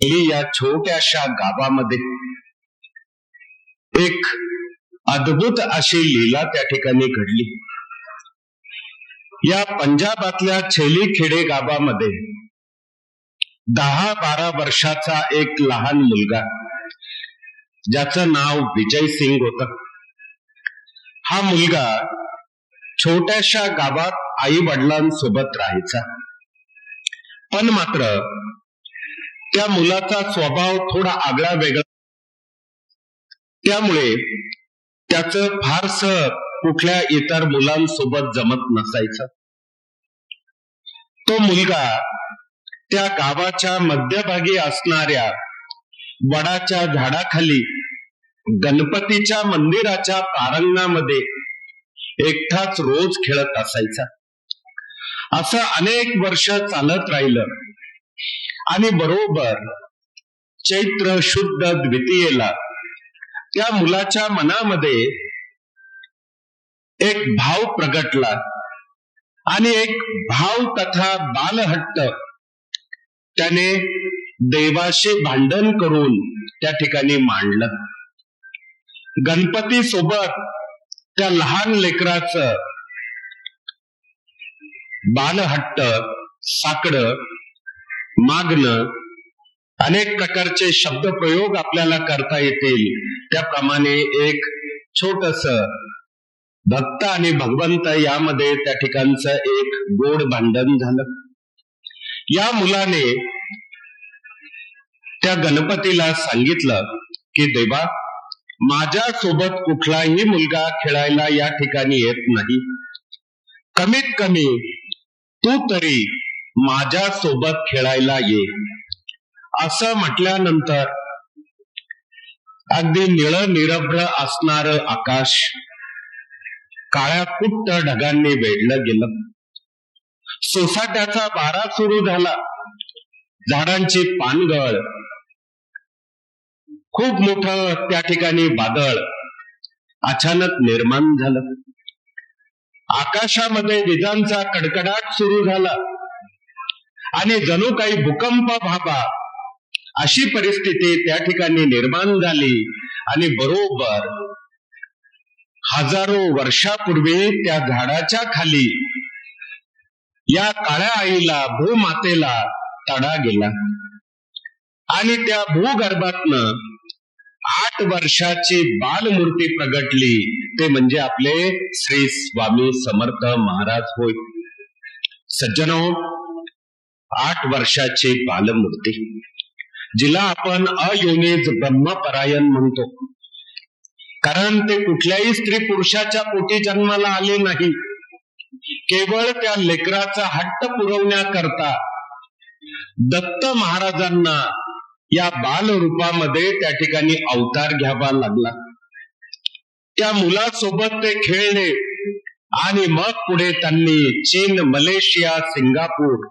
या छोट्याशा गावामध्ये एक अद्भुत अशी लीला त्या ठिकाणी घडली. या पंजाबातल्या छेलीखेडे गावामध्ये 10-12 वर्षाचा एक लहान मुलगा, ज्याचं नाव विजय सिंग होतं. हा मुलगा छोट्याशा गावात आई वडिलांसोबत राहायचा. पण मात्र त्या मुलाचा स्वभाव थोडा आगळा वेगळा, त्यामुळे त्याचं फारसं कुठल्या इतर मुलांसोबत जमत नसायचं. तो मुलगा त्या गावाच्या मध्यभागी असणाऱ्या वडाच्या झाडाखाली गणपतीच्या मंदिराच्या प्रांगणामध्ये एकटाच रोज खेळत असायचा. असं अनेक वर्ष चालत राहिलं आणि बरोबर चैत्र शुद्ध द्वितीयेला त्या मुलाच्या मनामध्ये एक भाव प्रगटला आणि एक भाव तथा बालहट्ट त्याने देवाशी भांडण करून त्या ठिकाणी मांडलं. गणपती सोबत त्या लहान लेकराचं बालहट्ट, साकडं, मागणं, अनेक प्रकारचे शब्दप्रयोग आपल्याला करता येतील, त्याप्रमाणे एक छोटस भक्त आणि भगवंत यामध्ये त्या ठिकाणचं एक गोड भांडण झालं. या मुलाने त्या गणपतीला सांगितलं की देवा, माझ्या सोबत कुठलाही मुलगा खेळायला या ठिकाणी येत नाही, कमीत कमी तू तरी माझ्या सोबत खेळायला ये. असं म्हटल्यानंतर अगदी निळ निरभ्र असणार आकाश काळ्या कुट्ट ढगांनी वेढलं गेलं. सोसाट्याचा वारा सुरू झाला. झाडांची पानगळ, खूप मोठं त्या ठिकाणी वादळ अचानक निर्माण झालं. आकाशामध्ये विजांचा कडकडाट सुरू झाला आणि जणू काही भूकंप व्हावा अशी परिस्थिती त्या ठिकाणी निर्माण झाली. आणि बरोबर हजारो वर्षापूर्वी त्या झाडाच्या खाली या काळ्या आईला, भूमातेला तडा गेला आणि त्या भूगर्भातनं 8 वर्षाची बालमूर्ती प्रगटली. ते म्हणजे आपले श्री स्वामी समर्थ महाराज होय. सज्जनो, 8 वर्षाची बालमूर्ती, जिला आपण अयोनिज ब्रह्मपरायण म्हणतो, कारण ते कुठल्याही स्त्री पुरुषाच्या पोटी जन्माला आले नाही. केवळ त्या लेकराचा हट्ट पुरवण्याकरता दत्त महाराजांना या बाल रूपामध्ये त्या ठिकाणी अवतार घ्यावा लागला. त्या मुलासोबत ते खेळले आणि मग पुढे त्यांनी चीन, मलेशिया, सिंगापूर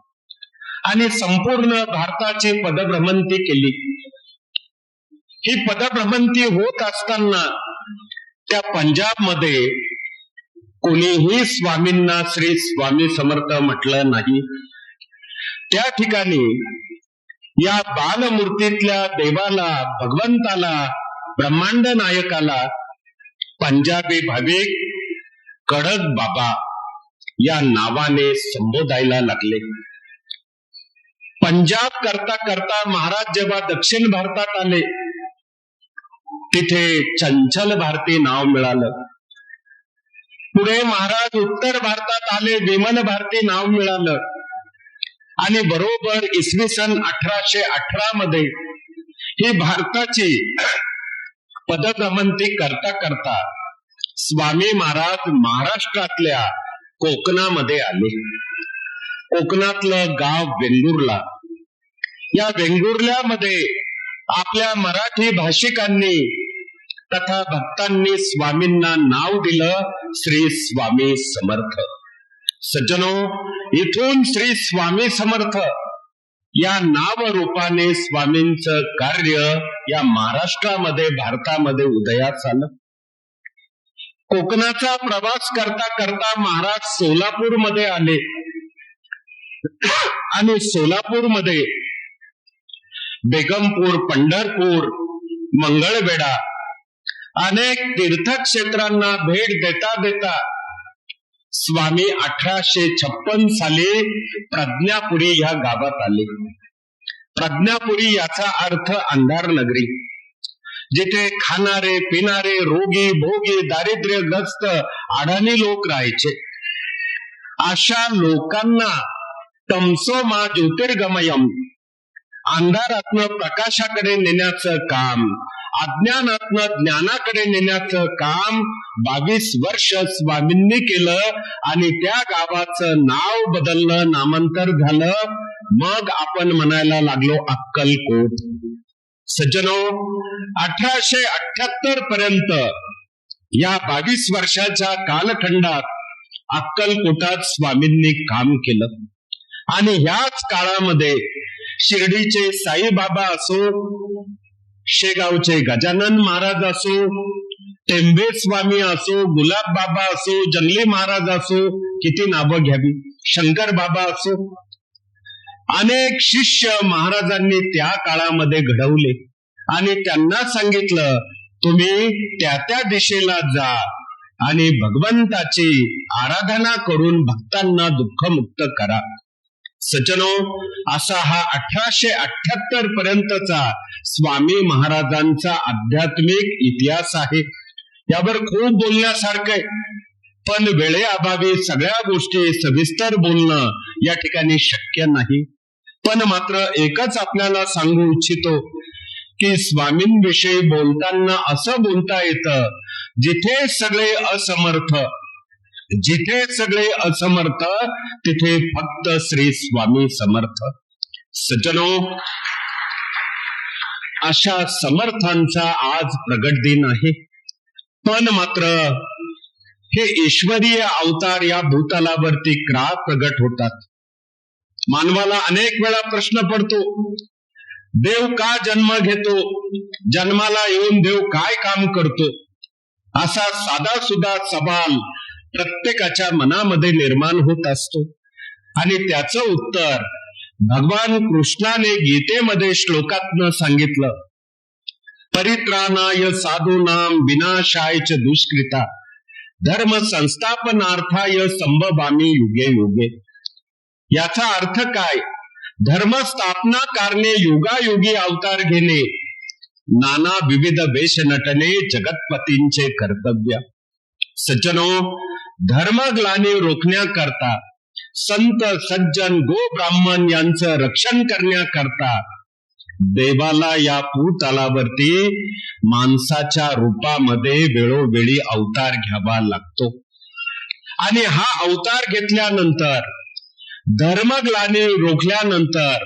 आणि संपूर्ण भारताची पदभ्रमंती केली. ही पदभ्रमंती होत असताना त्या पंजाबमध्ये कोणीही स्वामींना श्री स्वामी समर्थ म्हटलं नाही. त्या ठिकाणी या बालमूर्तीतल्या देवाला, भगवंताला, ब्रह्मांड नायकाला पंजाबी भाविक कडक बाबा या नावाने संबोधायला लागले. पंजाब करता करता महाराज जेव्हा दक्षिण भारतात आले, तिथे चंचल भारती नाव मिळालं. पुढे महाराज उत्तर भारतात आले, विमल भारती नाव मिळालं. आणि बरोबर इसवी सन 1818 मध्ये ही भारताची पदभ्रमंती करता करता स्वामी महाराज महाराष्ट्रातल्या कोकणामध्ये आले. कोकणातलं गाव वेंगुर्ला, या वेंगुर्ल्यामध्ये आपल्या मराठी भाषिकांनी तथा भक्तांनी स्वामींना नाव दिलं श्री स्वामी समर्थ. सज्जनो, इथून श्री स्वामी समर्थ या नाव रूपाने स्वामींचं कार्य या महाराष्ट्रामध्ये, भारतामध्ये उदयास आलं. कोकणाचा प्रवास करता करता महाराज सोलापूरमध्ये आले आणि सोलापूरमध्ये बेगमपूर, पंढरपूर, मंगळवेढा अनेक तीर्थक्षेत्रांना भेट देता देता स्वामी 1856 साली प्रज्ञापुरी ह्या गावात आले. प्रज्ञापुरी याचा अर्थ अंधार नगरी, जिथे खाणारे पिणारे रोगी भोगी दारिद्र्यग्रस्त अडाणी लोक राहायचे. अशा लोकांना तमसो मा ज्योतिर्गमयम, अंधारातनं प्रकाशाकडे नेण्याचं काम, अज्ञानातनं ज्ञानाकडे नेण्याचं काम 22 वर्ष स्वामींनी केलं आणि त्या गावाचं नाव बदललं, नामांतर झालं. मग आपण म्हणायला लागलो अक्कलकोट. सज्जनो, 1878 पर्यंत या 22 वर्षाच्या कालखंडात अक्कलकोटात स्वामींनी काम केलं. आणि ह्याच काळामध्ये शिर्डीचे साईबाबा असो, शेगावचे गजानन महाराज असो, टेंबे स्वामी असो, गुलाब बाबा असो, जंगली महाराज असो, किती नावं घ्यावी, शंकर बाबा असो, अनेक शिष्य महाराजांनी त्या काळामध्ये घडवले आणि त्यांना सांगितलं तुम्ही त्या त्या दिशेला जा आणि भगवंताची आराधना करून भक्तांना दुःखमुक्त करा. सज्जनो, असा हा 1878 पर्यंतचा स्वामी महाराजांचा आध्यात्मिक इतिहास आहे. यावर खूप बोलण्यासारखं आहे, पण वेळेअभावी सगळ्या गोष्टी सविस्तर बोलणं या ठिकाणी शक्य नाही. पण मात्र एकच आपल्याला सांगू इच्छितो की स्वामींविषयी बोलताना असं बोलता येतं, जिथे सगळे असमर्थ, जिथे सगळे असमर्थ तिथे फक्त श्री स्वामी समर्थ. सज्जनो, अशा समर्थांचा आज प्रगट दिन आहे. पण मात्र हे ईश्वरीय अवतार या भूतलावरती का प्रगट होतात? मानवाला अनेक वेळा प्रश्न पडतो, देव का जन्म घेतो, जन्माला येऊन देव काय काम करतो? असा साधा सुद्धा सवाल प्रत्येकाच्या मनामध्ये निर्माण होत असतो. आणि त्याचं उत्तर भगवान कृष्णाने गीतेमध्ये श्लोकातनं सांगितलं, परित्राणाय साधूनां विनाशाय च दुष्कृता धर्म संस्थापनार्थाय संभवामी युगे युगे. याचा अर्थ काय? धर्म स्थापना करणे, युगायुगी अवतार घेणे, नाना विविध वेश नटणे जगतपतींचे कर्तव्य. सज्जनो, धर्मग्लानी रोखण्याकरता, संत सज्जन गो ब्राह्मण यांचं रक्षण करण्याकरता देवाला या भूतलावरती माणसाच्या रूपामध्ये वेळोवेळी अवतार घ्यावा लागतो. आणि हा अवतार घेतल्यानंतर, धर्मग्लानी रोखल्यानंतर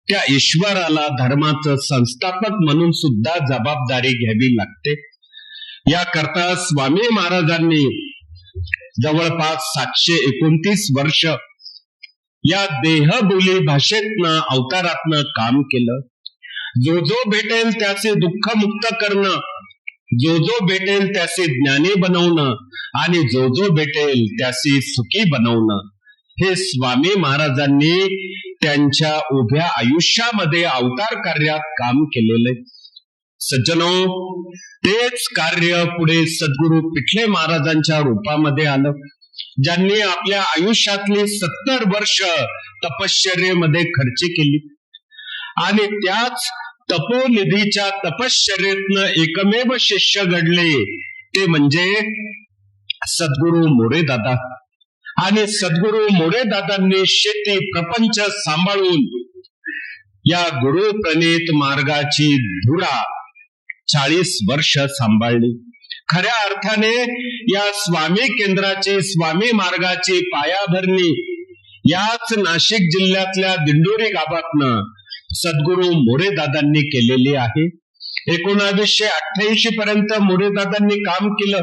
त्या ईश्वराला धर्माचं संस्थापक म्हणून सुद्धा जबाबदारी घ्यावी लागते. याकरता स्वामी महाराजांनी जवळपास 729 वर्ष या देहबोली भाषेतनं अवतारातनं काम केलं. जो जो भेटेल त्याचे दुःख मुक्त करणं, जो जो भेटेल त्याचे ज्ञानी बनवणं आणि जो जो भेटेल त्याचे सुखी बनवणं, हे स्वामी महाराजांनी त्यांच्या उभ्या आयुष्यामध्ये अवतार कार्यात काम केलेले. सज्जनो, तेच कार्य पुढे सद्गुरु पिठले महाराजांच्या रूपामध्ये आलं, ज्यांनी आपल्या आयुष्यातली 70 वर्ष तपश्चर्येमध्ये खर्च केली. आणि त्याच तपोनिधीच्या तपश्चर्येतनं एकमेव शिष्य घडले ते म्हणजे सद्गुरु मोरेदादा. आणि सद्गुरु मोरेदादांनी शेती प्रपंच सांभाळून या गुरु प्रणीत मार्गाची धुरा 40 वर्ष सांभाळली. खऱ्या अर्थाने या स्वामी केंद्राची, स्वामी मार्गाची पायाभरणी याच नाशिक जिल्ह्यातल्या दिंडोरी गावातनं सद्गुरु मोरेदादांनी केलेली आहे. 1988 पर्यंत मोरेदादांनी काम केलं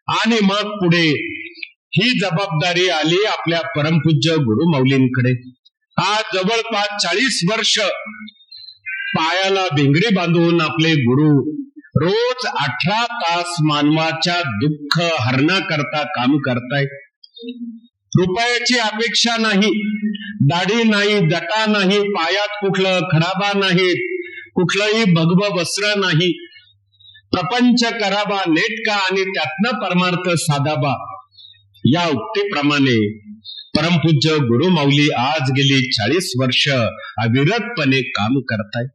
आणि मग पुढे ही जबाबदारी आली आपल्या परमपूज्य गुरुमाऊलींकडे. आज जवळपास 40 वर्ष पायाला भिंगरी बांधून आपले गुरु रोज 18 तास मानवाच्या दुःख हरणाकरता काम करतायत. रुपयाची अपेक्षा नाही, दाढी नाही, जटा नाही, पायात कुठलं खडाबा नाही, कुठलंही भगव वस्त्र नाही, प्रपंच कराबा नेटका आणि त्यातनं परमार्थ साधाबा. या उक्तीप्रमाणे परमपूज्य गुरु माऊली आज गेली 40 वर्ष अविरतपणे काम करताय.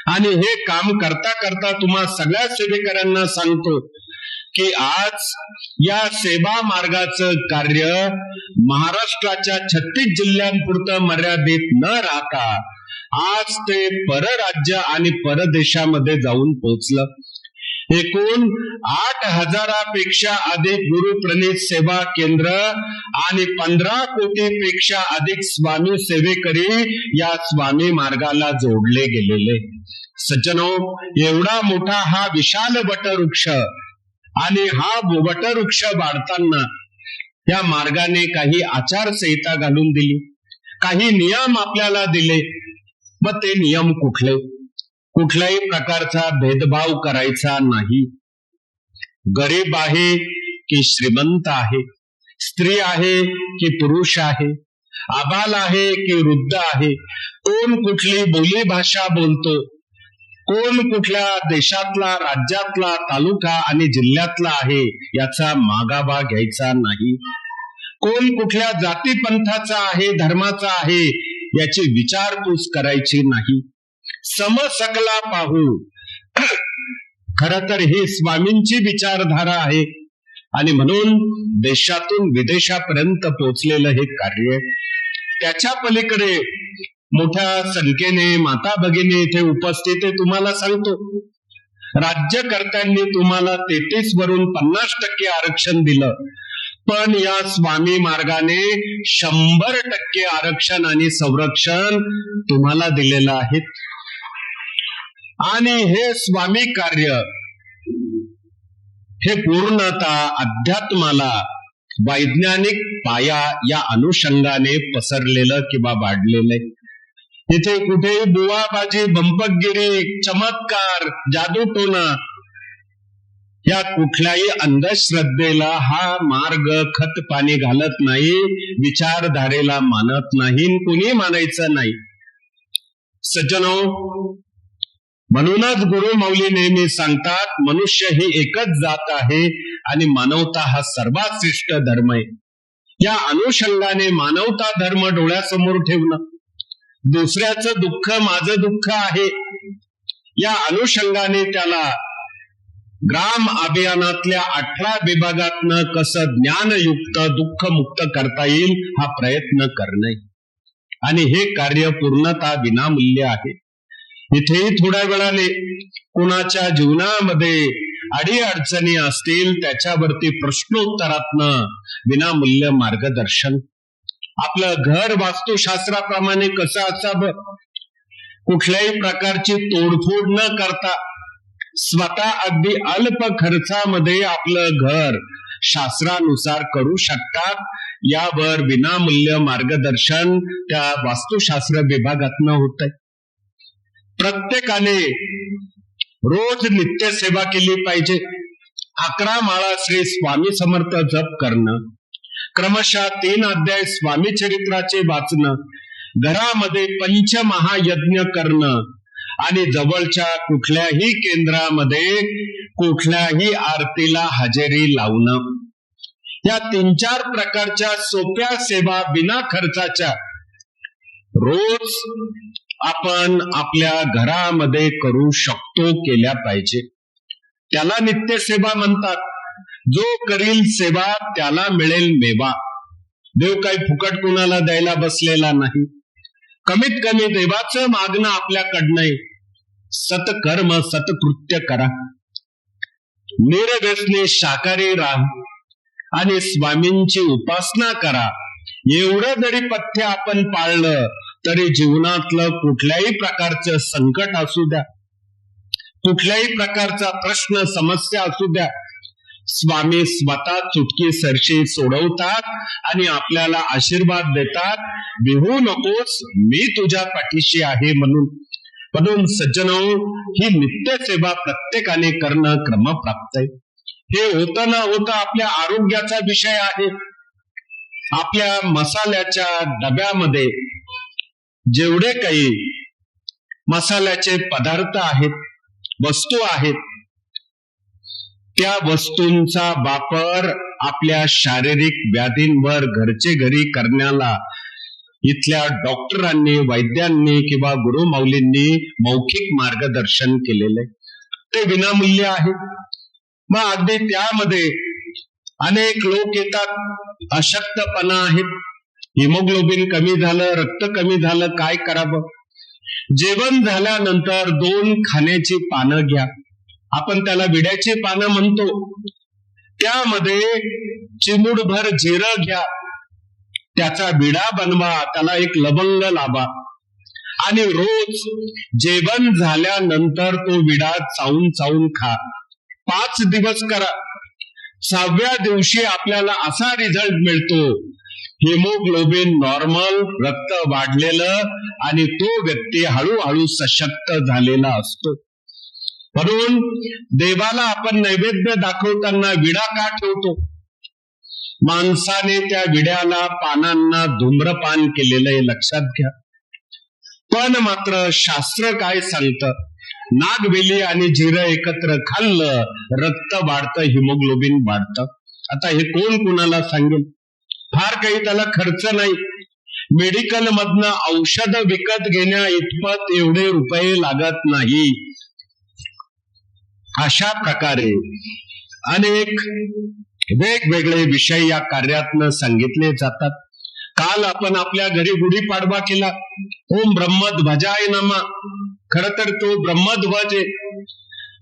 आणि हे काम करता करता तुम्हा सगळ्या सेवेकरांना सांगतो की आज या सेवा मार्गाचं कार्य महाराष्ट्राच्या 36 जिल्ह्यांपुरतं मर्यादित न राहता आज ते परराज्य आणि परदेशामध्ये जाऊन पोहोचलं. एकूण 8,000पेक्षा अधिक गुरुप्रणीत सेवा केंद्र आणि 15 कोटीपेक्षा अधिक स्वामी सेवेकरी या स्वामी मार्गाला जोडले गेलेले. सज्जनो, एवढा मोठा हा विशाल वटवृक्ष आणि हा वटवृक्ष वाढताना या मार्गाने काही आचारसंहिता घालून दिली, काही नियम आपल्याला दिले. मग ते नियम कुठले? कुठल्याही प्रकारचा भेदभाव करायचा नाही. गरीब आहे की श्रीमंत आहे, स्त्री आहे की पुरुष आहे, आबाल आहे की वृद्ध आहे, कोण कुठली बोली भाषा बोलतो, कोण कुठल्या देशातला, राज्यातला, तालुका आणि जिल्ह्यातला आहे याचा मागाबा घ्यायचा नाही. कोण कुठल्या जाती पंथाचा आहे, धर्माचा आहे याची विचारपूस करायची नाही. समसकला पाहू. खरं तर ही स्वामींची विचारधारा आहे आणि म्हणून देशातून विदेशापर्यंत पोहोचलेलं हे कार्य. त्याच्या पलीकडे मोठ्या संख्येने माता भगिनी इथे उपस्थित आहे. तुम्हाला सांगतो, राज्यकर्त्यांनी तुम्हाला 33 वरून 50% आरक्षण दिलं, पण या स्वामी मार्गाने 100% आरक्षण आणि संरक्षण तुम्हाला दिलेलं आहे. आणि हे स्वामी कार्य हे पूर्णतः अध्यात्माला वैज्ञानिक पाया या अनुषंगाने पसरलेलं किंवा वाढलेलं आहे. इथे कुठेही बुवाबाजी, बंपकगिरी, चमत्कार, जादूटोना या कुठल्याही अंधश्रद्धेला हा मार्ग खत पाणी घालत नाही, विचारधारेला मानत नाही, कुणी मानायचं नाही. सज्जनो, म्हणूनच गुरु माऊली नेहमी सांगतात, मनुष्य ही एकच जात आहे आणि मानवता हा सर्वात श्रेष्ठ धर्म आहे. या अनुषंगाने मानवता धर्म डोळ्यासमोर ठेवणं, दुसऱ्याचं दुःख माझं दुःख आहे या अनुषंगाने त्याला ग्राम अभियानातल्या 18 विभागातनं कसं ज्ञानयुक्त दुःखमुक्त करता येईल हा प्रयत्न करणे. आणि हे कार्य पूर्णतः विनामूल्य आहे. इथेही थोड्या वेळाने कोणाच्या जीवनामध्ये अडीअडचणी असतील त्याच्यावरती प्रश्नोत्तरातनं विनामूल्य मार्गदर्शन. आपलं घर वास्तुशास्त्राप्रमाणे कसं असावं, कुठल्याही प्रकारची तोडफोड न करता स्वतः अगदी अल्प खर्चामध्ये आपलं घर शास्त्रानुसार करू शकतात, यावर विनामूल्य मार्गदर्शन त्या वास्तुशास्त्र विभागातनं होतंय. प्रत्येकाने रोज नित्य सेवा केली पाहिजे. 11 माळा श्री स्वामी समर्थ जप करणं, क्रमशः 3 अध्याय स्वामी चरित्राचे वाचणं, घरामध्ये पंचमहायज्ञ करणं आणि जवळच्या कुठल्याही केंद्रामध्ये कुठल्याही आरतीला हजेरी लावणं. या 3-4 प्रकारच्या सोप्या सेवा बिना खर्चाच्या रोज आपण आपल्या घरामध्ये करू शकतो, केल्या पाहिजे. त्याला नित्य सेवा म्हणतात. जो करील सेवा त्याला मिळेल मेवा. देव काही फुकट कुणाला द्यायला बसलेला नाही. कमीत कमी देवाचं मागणं आपल्याकडनं आहे. सत्कर्म सत्कृत्य करा, निर्व्यसनी शाकाहारी राहा आणि स्वामींची उपासना करा. एवढं जरी पथ्य आपण पाळलं तरी जीवनातलं कुठल्याही प्रकारचं संकट असू द्या, कुठल्याही प्रकारचा प्रश्न समस्या असू द्या, स्वामी स्वतः चुटकी सरशी सोडवतात आणि आपल्याला आशीर्वाद देतात. भिवू नकोस, मी तुझ्या पाठीशी आहे म्हणून. म्हणून सज्जनो, ही नित्य सेवा प्रत्येकाने करणं क्रमप्राप्त आहे. हे होतं न होतं आपल्या आरोग्याचा विषय आहे. आपल्या मसाल्याच्या डब्यामध्ये जेवढे काही मसाल्याचे पदार्थ आहेत, वस्तू आहेत, त्या वस्तूंचा वापर आपल्या शारीरिक व्याधींवर घरचे घरी करण्याला इथल्या डॉक्टरांनी, वैद्यांनी किंवा गुरुमाऊलींनी मौखिक मार्गदर्शन केलेले, ते विनामूल्य आहे. मग अगदी त्यामध्ये अनेक लोक येतात, अशक्तपणा आहेत, हिमोग्लोबिन कमी झालं, रक्त कमी झालं, काय करावं? जेवण झाल्यानंतर 2 खाण्याची पानं घ्या, आपण त्याला विड्याची पानं म्हणतो, त्यामध्ये चिमूटभर जिरं घ्या, त्याचा विडा बनवा, त्याला एक लवंग लावा आणि रोज जेवण झाल्यानंतर तो विडा चावून चावून खा. 5 दिवस करा. 6व्या दिवशी आपल्याला असा रिझल्ट मिळतो, हिमोग्लोबिन नॉर्मल, रक्त वाढलेलं, आणि तो व्यक्ती हळूहळू सशक्त झालेला असतो. म्हणून देवाला आपण नैवेद्य दाखवताना विडा का ठेवतो? माणसाने त्या विड्याला, पानांना धूम्रपान केलेलं आहे, लक्षात घ्या. पण मात्र शास्त्र काय सांगतं? नागवेली आणि जिरं एकत्र खाल्लं, रक्त वाढतं, हिमोग्लोबिन वाढतं. आता हे कोण कुणाला सांगेल? फार काही त्याला खर्च नाही. मेडिकल मधनं औषध विकत घेण्या इतपत एवढे रुपये लागत नाही. अशा प्रकारे अनेक वेगवेगळे विषय या कार्यातनं सांगितले जातात. काल आपण आपल्या घरी गुढीपाडवा केला. ओम ब्रह्मध्वजाय नमः. खर तर तो ब्रह्मध्वज आहे.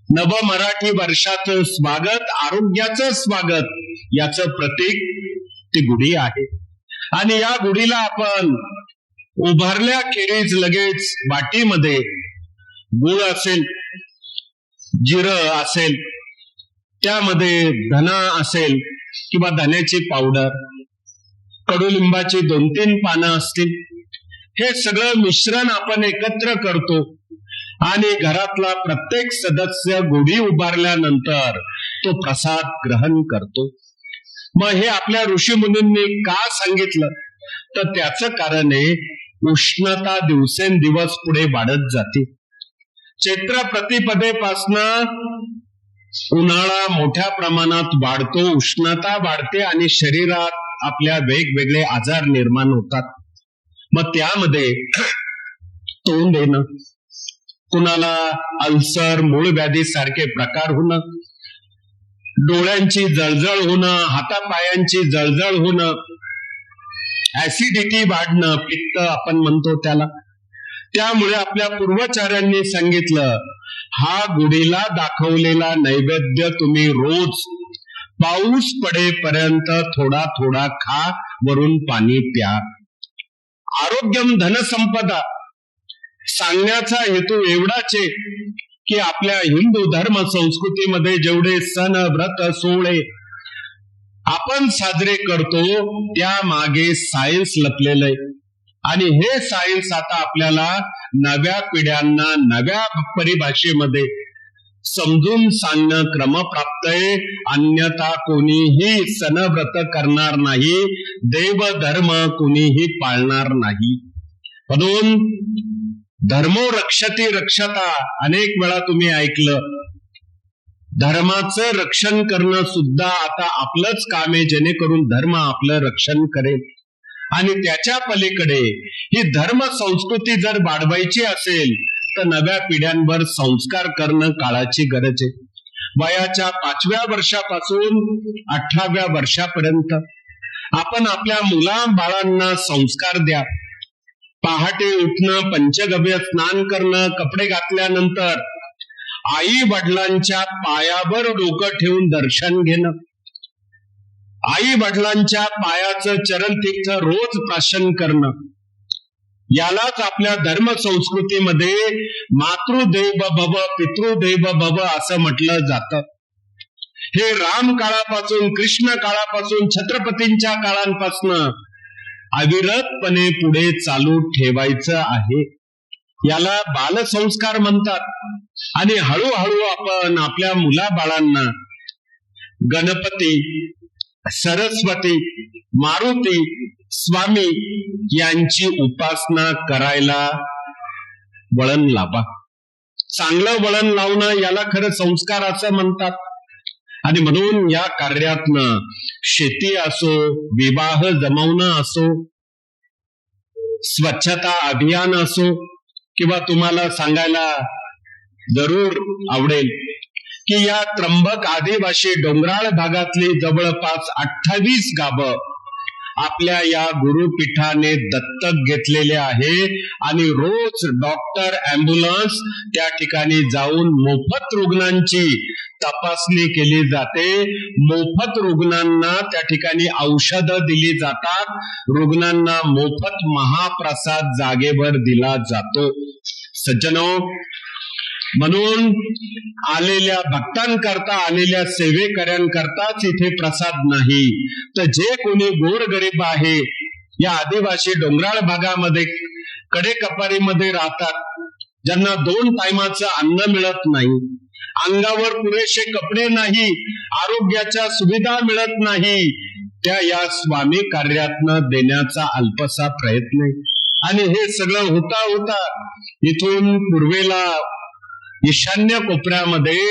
नव मराठी वर्षाचं स्वागत, आरोग्याचं स्वागत, याचं प्रतीक ती गुढी आहे. आणि या गुढीला आपण उभारल्याखेरीज लगेच वाटीमध्ये गुळ असेल, जिरं असेल, त्यामध्ये धना असेल किंवा धन्याची पावडर, कडुलिंबाची 2-3 पानं असतील, हे सगळं मिश्रण आपण एकत्र करतो आणि घरातला प्रत्येक सदस्य गुढी उभारल्यानंतर तो प्रसाद ग्रहण करतो. मग हे आपल्या ऋषीमुनींनी का सांगितलं? तर त्याचं कारण आहे, उष्णता दिवसेंदिवस पुढे वाढत जाते. चैत्र प्रतिपदेपासनं उन्हाळा मोठ्या प्रमाणात वाढतो, उष्णता वाढते आणि शरीरात आपल्या वेगवेगळे आजार निर्माण होतात. मग त्यामध्ये तोंड येणं, कुणाला अल्सर, मूळ व्याधी सारखे प्रकार होणं, डोळ्यांची जळजळ होणं, हातापायांची जळजळ होणं, ऍसिडिटी वाढणं, पित्त आपण म्हणतो त्याला. त्यामुळे आपल्या पूर्वाचार्यांनी सांगितलं, हा गुढीला दाखवलेला नैवेद्य तुम्ही रोज पाऊस पडेपर्यंत थोडा थोडा खा, वरून पाणी प्या. आरोग्यम धनसंपदा सांगण्याचा हेतू एवढाच आहे की आपल्या हिंदू धर्म संस्कृतीमध्ये जेवढे सण, व्रत, सोहळे आपण साजरे करतो, त्या मागे सायन्स लपलेलं आहे. आणि हे सायन्स आता आपल्याला नव्या पिढ्यांना नव्या परिभाषेमध्ये समजून सांगणं क्रमप्राप्त आहे. अन्यथा कोणीही सण व्रत करणार नाही, देव धर्म कोणीही पाळणार नाही. म्हणून धर्मो रक्षती रक्षता, अनेक वेळा तुम्ही ऐकलं. धर्माचं रक्षण करणं सुद्धा आता आपलंच काम आहे, जेणेकरून धर्म आपलं रक्षण करेल. आणि त्याच्या पलीकडे ही धर्म संस्कृती जर वाढवायची असेल तर नव्या पिढ्यांवर संस्कार करणं काळाची गरज आहे. वयाच्या 5व्या वर्षापासून 18व्या वर्षापर्यंत आपण आपल्या मुला बाळांना संस्कार द्या. पहाटे उठणं, पंचगव्य स्नान करणं, कपडे घातल्यानंतर आई वडिलांच्या पायावर डोकं ठेवून दर्शन घेणं, आई वडिलांच्या पायाचं चरणतीर्थ रोज प्राशन करणं, यालाच आपल्या धर्म संस्कृतीमध्ये मातृदेव भव, पितृदेव भव असं म्हटलं जातं. हे राम काळापासून, कृष्ण काळापासून, छत्रपतींच्या काळांपासून अविरतपणे पुढे चालू ठेवायचं आहे. याला बालसंस्कार म्हणतात. आणि हळूहळू आपण आपल्या मुलाबाळांना गणपती, सरस्वती, मारुती, स्वामी यांची उपासना करायला वळण लावा. चांगलं वळण लावणं याला खरं संस्कार असं म्हणतात. आणि म्हणून या कार्यातनं शेती असो, विवाह जमवणं असो, स्वच्छता अभियान असो, किंवा तुम्हाला सांगायला जरूर आवडेल की या त्र्यंबक आदिवासी डोंगराळ भागातली जवळपास 28 गावं आपल्या या गुरुपीठाने दत्तक घेतलेले आहे. आणि रोज डॉक्टर, अँब्युलन्स त्या ठिकाणी जाऊन मोफत रुग्णांची तपासणी केली जाते. मोफत रुग्णांना त्या ठिकाणी औषधं दिली जातात. रुग्णांना मोफत महाप्रसाद जागेवर दिला जातो. सज्जनो, म्हणून आलेल्या भक्तांकरता, आलेल्या सेवेकऱ्यांकरताच इथे प्रसाद नाही, तर जे कोणी गोरगरीब आहे या आदिवासी डोंगराळ भागामध्ये कडेकपारीमध्ये राहतात, ज्यांना 2 टायमाचं अन्न मिळत नाही, अंगावर पुरेसे कपडे नाही, आरोग्याच्या सुविधा मिळत नाही, त्या या स्वामी कार्यातनं देण्याचा अल्पसा प्रयत्न आहे. आणि हे सगळं होता इथून पूर्वेला ईशान्य कोपऱ्यामध्ये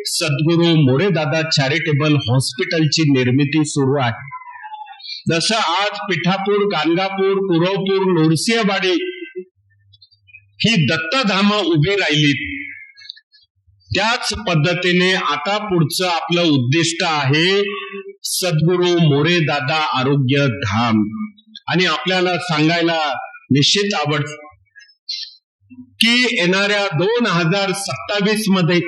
सद्गुरू मोरेदादा चॅरिटेबल हॉस्पिटलची निर्मिती सुरू आहे. जसं आज पिठापूर, गाणगापूर, कुरवपूर, नोरसिंहवाडी ही दत्तधाम उभी राहिलीत, त्याच पद्धतीने आता पुढचं आपलं उद्दिष्ट आहे सद्गुरू मोरेदादा आरोग्य धाम. आणि आपल्याला सांगायला निश्चित आवडतं की येणाऱ्या 2027 मध्ये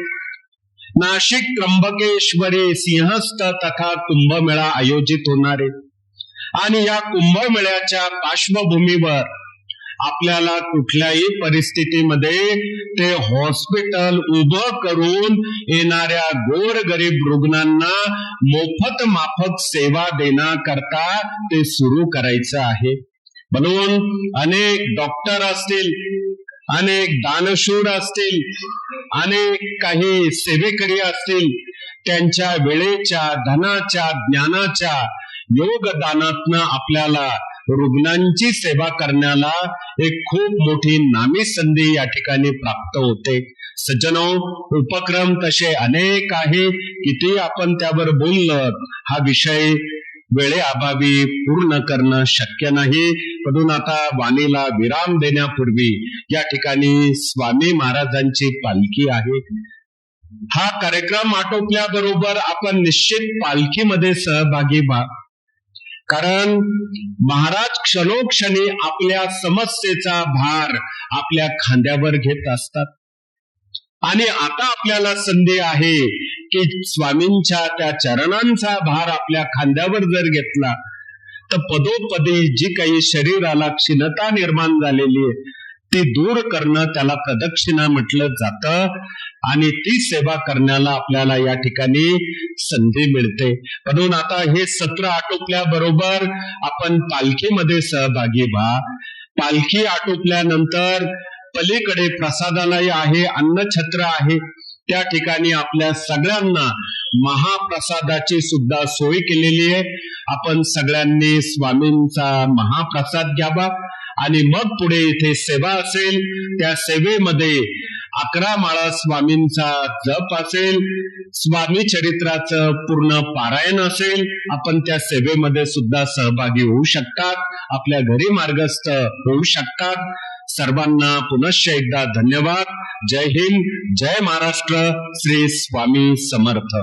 नाशिक त्र्यंबकेश्वरी सिंहस्थ तथा कुंभमेळा आयोजित होणार आहे. आणि या कुंभमेळ्याच्या पार्श्वभूमीवर आपल्याला कुठल्याही परिस्थितीमध्ये ते हॉस्पिटल उभं करून येणाऱ्या गोरगरीब रुग्णांना मोफत माफक सेवा देण्याकरता ते सुरू करायचं आहे. म्हणून अनेक डॉक्टर असतील, अनेक दानशूर असतील, अनेक काही सेवेकरी असतील, त्यांच्या वेळेच्या, धनाच्या, ज्ञानाच्या योगदानातनं आपल्याला रुग्णांची सेवा करण्याला एक खूप मोठी नामी संधी या ठिकाणी प्राप्त होते. सज्जनो, उपक्रम तसे अनेक आहे, किती आपण त्यावर बोललं हा विषय वेळेअभावी पूर्ण करणं शक्य नाही. म्हणून आता वाणीला विराम देण्यापूर्वी या ठिकाणी स्वामी महाराजांची पालखी आहे. हा कार्यक्रम आटोपल्याबरोबर आपण निश्चित पालखीमध्ये सहभागी व्हा, कारण महाराज क्षणोक्षणी आपल्या समस्येचा भार आपल्या खांद्यावर घेत असतात. आणि आता आपल्याला संधी आहे की स्वामींच्या त्या चरणांचा भार आपल्या खांद्यावर जर घेतला तर पदोपदी जी काही शरीराला क्षीणता निर्माण झालेली आहे ती दूर करणं, त्याला प्रदक्षिणा म्हटलं जातं. आणि ती सेवा करण्याला आपल्याला या ठिकाणी संधी मिळते. म्हणून आता हे सत्र आटोपल्याबरोबर आपण पालखीमध्ये सहभागी व्हा. पालखी आटोपल्यानंतर पलीकडे प्रसादालय आहे, अन्नछत्र आहे, त्या ठिकाणी आपल्या सगळ्यांना महाप्रसादाची सुद्धा सोय केलेली आहे. आपण सगळ्यांनी स्वामींचा महाप्रसाद घ्यावा. आणि मग पुढे इथे सेवा असेल, त्या सेवेमध्ये 11 माळा स्वामींचा जप असेल, स्वामी चरित्राचं पूर्ण पारायण असेल. आपण त्या सेवेमध्ये सुद्धा सहभागी होऊ शकतात, आपल्या घरी मार्गस्थ होऊ शकतात. सर्वांना पुनश्च एकदा धन्यवाद. जय हिंद, जय महाराष्ट्र. श्री स्वामी समर्थ.